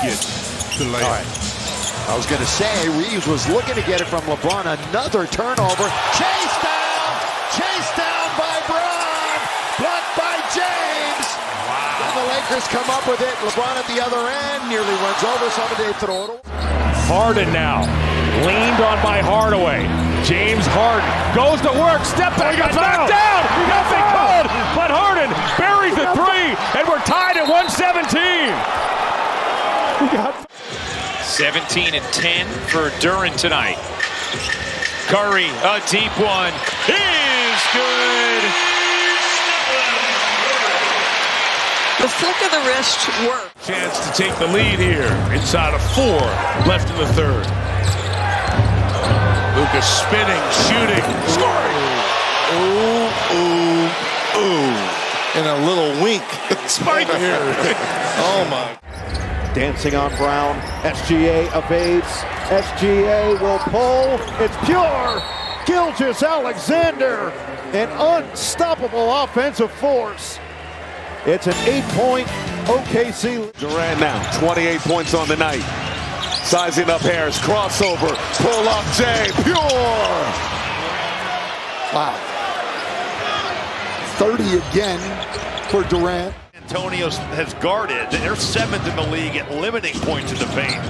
gets the layup. All right. I was going to say, Reeves was looking to get it from LeBron. Another turnover. Chased down by Bron. Blocked by James. Wow. And the Lakers come up with it. LeBron at the other end. Nearly runs over somebody through it. Harden now. Leaned on by Hardaway. James Harden goes to work. Step back. Got knocked down. Nothing called. But Harden buries the three. And we're tied at 117. 17 and 10 for Durant tonight. Curry, a deep one, is good. The flick of the wrist worked. Chance to take the lead here. Inside of 4 left in the third. Luka spinning, shooting, scoring. Ooh. And a little wink. Spike here. Oh my. Dancing on Brown. SGA evades. SGA will pull. It's pure. Gilgeous-Alexander. An unstoppable offensive force. It's an 8-point OKC. Durant now, 28 points on the night. Sizing up Harris. Crossover. Pull up Jay. Pure. Wow. 30 again for Durant. Antonio has guarded. They're 7th in the league at limiting points in the paint.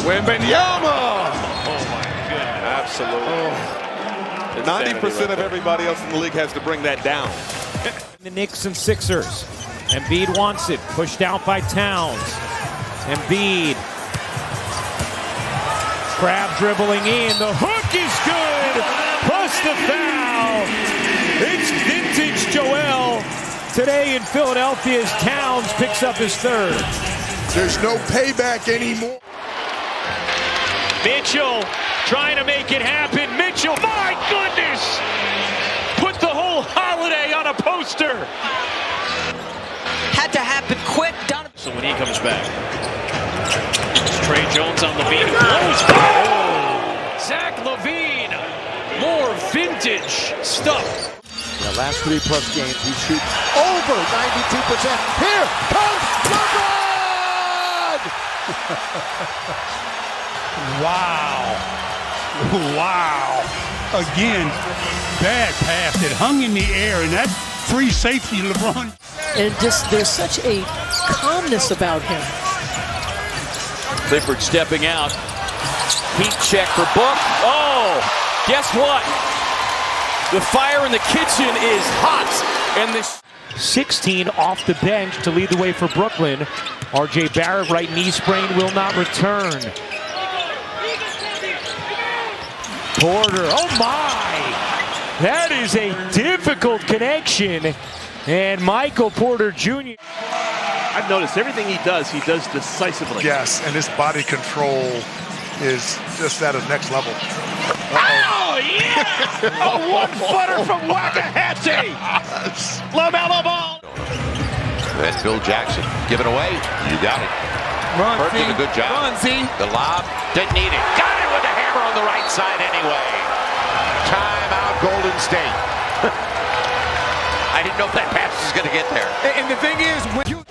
Wembanyama! Oh my goodness. Absolutely. 90% of everybody else in the league has to bring that down. The Knicks and Sixers. Embiid wants it. Pushed out by Towns. Embiid. Crab dribbling in. The hook is good. Plus the foul. It's vintage Joel. Today in Philadelphia as Towns picks up his third. There's no payback anymore. Mitchell trying to make it happen. Mitchell, my goodness! Put the whole Holiday on a poster. Had to happen quick. Done. So when he comes back, it's Trey Jones on LaVine. Blows. Oh! Zach LaVine. More vintage stuff. The last 3+ games, he shoots over 92%. Here comes LeBron! Wow. Again, bad pass. It hung in the air, and that's free safety, LeBron. And just there's such a calmness about him. Clifford stepping out. Heat check for Book. Oh, guess what? The fire in the kitchen is hot. And this 16 off the bench to lead the way for Brooklyn. RJ Barrett, right knee sprain, will not return. Porter, oh my! That is a difficult connection. And Michael Porter Jr. I've noticed everything he does decisively. Yes, and his body control is just at a next level. Oh, yeah! A one-footer from Wakahatchee! LaMelo ball! That's Bill Jackson. Give it away. You got it. Hurt did a good job. The lob. Didn't need it. Got it with the hammer on the right side anyway. Timeout, Golden State. I didn't know if that pass was going to get there. And the thing is,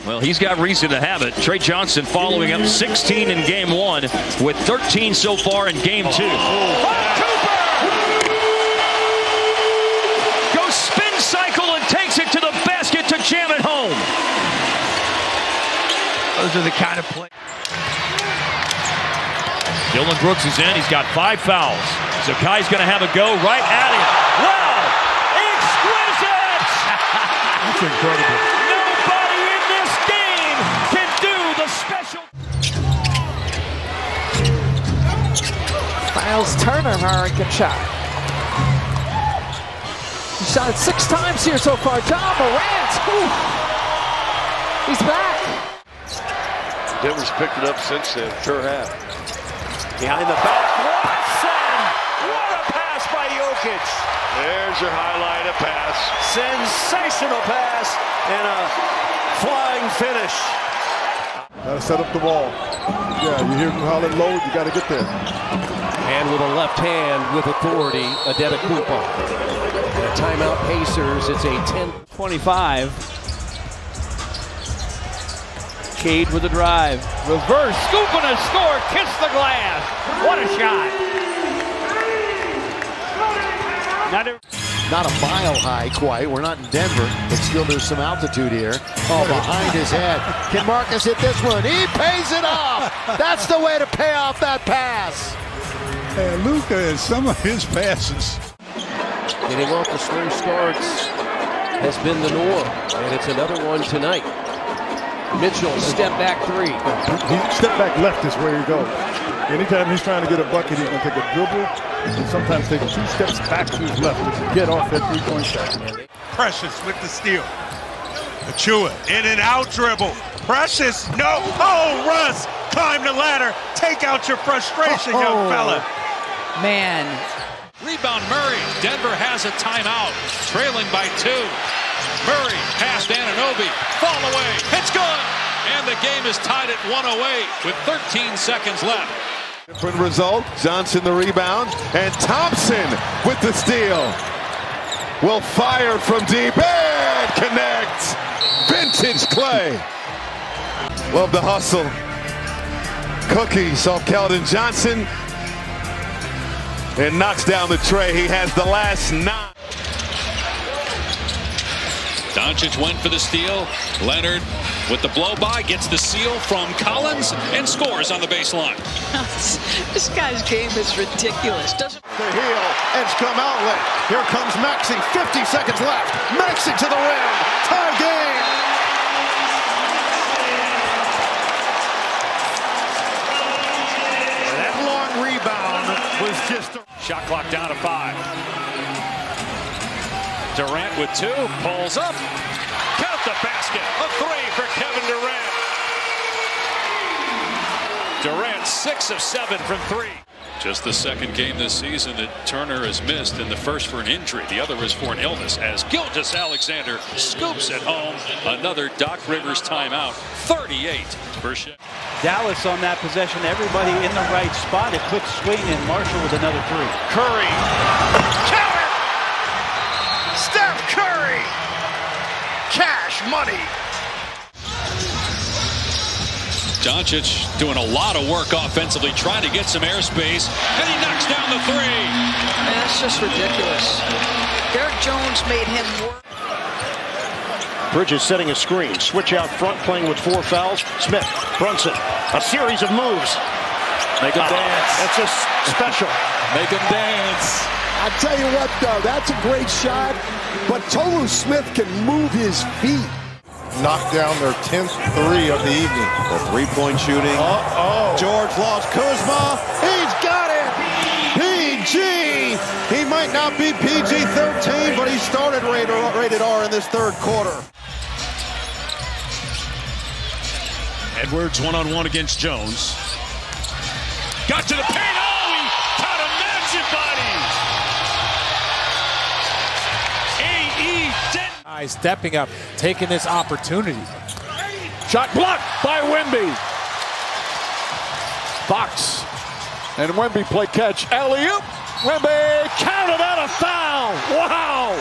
Well, he's got reason to have it. Trey Johnson following up 16 in game 1 with 13 so far in game 2. Cooper! Goes spin cycle and takes it to the basket to jam it home. those are the kind of plays. Dylan Brooks is in. He's got 5 fouls. So Kai's going to have a go right at him. Wow! Exquisite! That's incredible. Nobody in this game can do the special. Miles Turner, good shot. He shot it 6 times here so far. John Morant. Ooh. He's back. Denver's picked it up since then. Sure have. Behind the back. Watson! What a pass by Jokic! There's your highlight of pass. Sensational pass and a flying finish. Gotta set up the ball. Yeah, you hear from Holland low, you gotta get there. And with a left hand with authority, Adetokounmpo. And a timeout Pacers, it's a 10-25. Cade with a drive. Reverse, scoop and a score. Kiss the glass. What a shot. Not a mile high quite. We're not in Denver, but still there's some altitude here. Oh, behind his head. Can Marcus hit this one? He pays it off. That's the way to pay off that pass. And Luka and some of his passes. Getting off the slow starts has been the norm, and it's another one tonight. Mitchell, step back three. Step back left is where he goes. Anytime he's trying to get a bucket, he's going to take a dribble and sometimes take 2 steps back to his left to get off that three-point shot. Precious with the steal. Achua, in and out dribble. Precious, no. Oh, Russ, climb the ladder. Take out your frustration, young fella. Man. Rebound Murray. Denver has a timeout. Trailing by 2. Murray past Anunoby. Fall away. It's good. And the game is tied at 108 with 13 seconds left. Different result. Johnson the rebound. And Thompson with the steal. Will fire from deep and connect. Vintage Clay. Love the hustle. Cookies off Keldon Johnson. And knocks down the tray. He has the last 9. Doncic went for the steal. Leonard with the blow by gets the seal from Collins and scores on the baseline. This guy's game is ridiculous. Doesn't The heel, edge come outlet. Here comes Maxey, 50 seconds left. Maxey to the rim. Tie game. That long rebound was just a Shot clock down to 5. Durant with 2, pulls up. Count the basket. A 3 for Kevin Durant. Durant 6 of 7 from 3. Just the second game this season that Turner has missed, and the first for an injury. The other is for an illness, as Gilgeous-Alexander scoops at home. Another Doc Rivers timeout. 38 for Shai. Dallas on that possession. Everybody in the right spot. A quick swing, and Marshall with another 3. Curry. Count it! Steph Curry. Cash money. Doncic doing a lot of work offensively, trying to get some airspace, and he knocks down the 3. Man, that's just ridiculous. Derek Jones made him work. Bridges setting a screen. Switch out front, playing with 4 fouls. Smith, Brunson, a series of moves. Make him dance. That's just special. Make him dance. I tell you what, though, that's a great shot, but Tolu Smith can move his feet. Knocked down their 10th 3 of the evening. The three-point shooting. George lost Kuzma. He's got it. PG. He might not be PG-13, but he started rated R in this third quarter. Edwards one-on-one against Jones. Got to the paint. Oh, he caught a massive body. A.E. Denton. Stepping up, taking this opportunity. Shot blocked by Wemby. Fox. And Wemby play catch. Alley-oop. Wemby counted out a foul. Wow.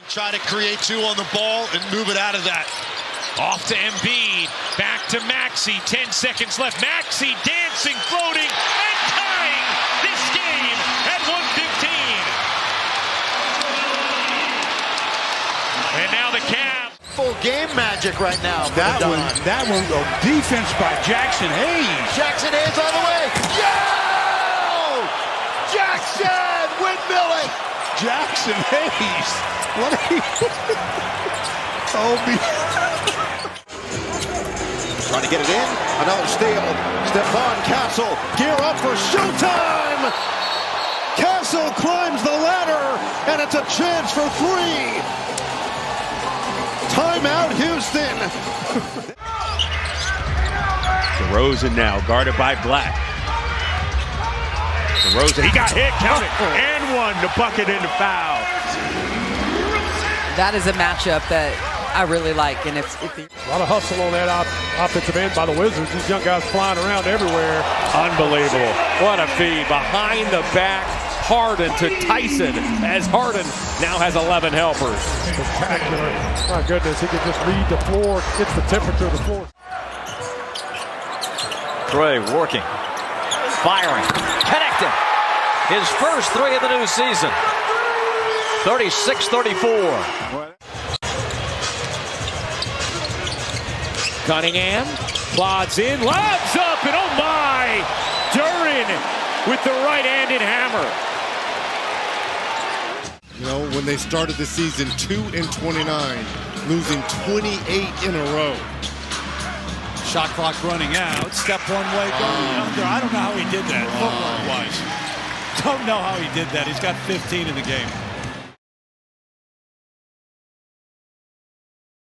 Try to create 2 on the ball and move it out of that. Off to Embiid. Back to Maxey. 10 seconds left. Maxey dancing, floating, and tying this game at 1:15. And now the Cavs. Full game magic right now. That one, defense by Jackson Hayes. Jackson Hayes all the way. Yo! Jackson windmilling. Jackson Hayes. What are you? Trying to get it in. Another steal. Stephon Castle. Gear up for showtime. Castle climbs the ladder, and it's a chance for 3. Timeout, Houston. DeRozan now, guarded by Black. DeRozan, he got hit, count it, and 1, the bucket and the foul. That is a matchup that I really like, and if a lot of hustle on that offensive end by the Wizards. These young guys flying around everywhere. Unbelievable. What a feed. Behind the back Harden to Tyson as Harden now has 11 helpers. Spectacular. My goodness, he could just read the floor, gets the temperature of the floor. Trey working, firing, connected. His first three of the new season. 36-34. Cunningham plods in, lobs up, and oh my! Durant with the right-handed hammer. You know, when they started the season 2-29, losing 28 in a row. Shot clock running out. Step one way going under. I don't know how he did that footwork-wise. Don't know how he did that. He's got 15 in the game.